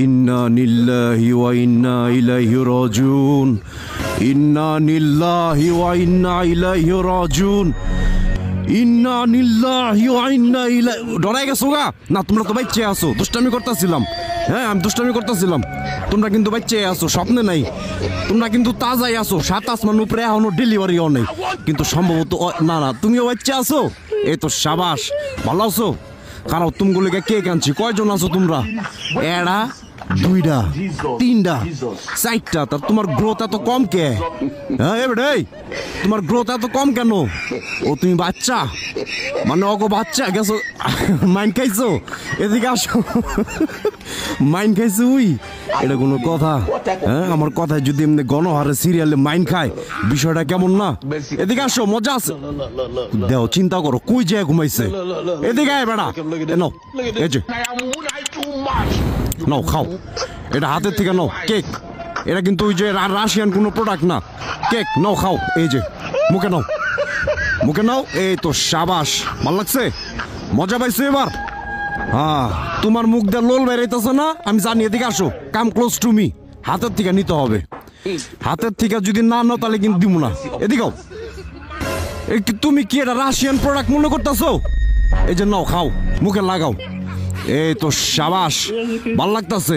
ইন্না লিল্লাহি ওয়া ইন্না ইলাইহি রাজিউন। ইন্না লিল্লাহি ওয়া ইন্না ইলাইহি রাজিউন। ইন্না লিল্লাহি ওয়া ইন্না ইলাইহি। ডরাই গেছো গা? না, তোমরা তো বাচ্চা আছো, দুষ্টামি করতেছিলাম। হ্যাঁ, আমি দুষ্টামি করতেছিলাম। তোমরা কিন্তু বাচ্চা আছো, স্বপ্নে নাই। তোমরা কিন্তু তাজাই আছো, 7 আসমান উপরে এখনো ডেলিভারিও নেই। কিন্তু সম্ভবত না না, তুমিও বাচ্চা আছো। এই তো সাবাস, ভালো আছো? কারণ তুমগুলোকে কে কানছি? কয়জন আছো তোমরা? এরা 2টা 3টা 4টা। তা তোমার গ্রোথ এত কম কে? হ্যাঁ এবারে তোমার গ্রোথ এত কম কেন? ও তুমি বাচ্চা, মানে অগো বাচ্চা গেছো, মাইন্ড খাইছো? এদিকে আসো, মাইন্ড খাইছো? উই, এটা কোনো কথা? হ্যাঁ, আমার কথায় যদি এমনি গণহারে সিরিয়ালে মাইন্ড খায়, বিষয়টা কেমন না? এদিকে আসো, মজা আছে। দেও, চিন্তা করো, কই যায় ঘুমাইছে? এদিকে আয় বেড়া, নাও এই যে, নাও খাও, এটা হাতের থেকে নাও। কেক, এটা কিন্তু ওই যে রাশিয়ান কোনো প্রোডাক্ট না। কেক নাও, খাও, এই যে মুখে নাও, মুখে নাও। এই তো সাবাস, ভাল লাগছে? মজা পাইছো এবার? হ্যাঁ, তোমার মুখ দিয়ে লোল বেরাইতেছে না? আমি জানি। এদিকে আসো, কাম ক্লোজ টু মি। হাতের থেকে নিতে হবে। হাতের থেকে যদি না নাও তাহলে কিন্তু দিব না। এদিকেও, তুমি কি এটা রাশিয়ান প্রোডাক্ট মনে করতেছো? এই যে নাও, খাও, মুখে লাগাও। এই তো সাবাস, ভাল লাগতেছে।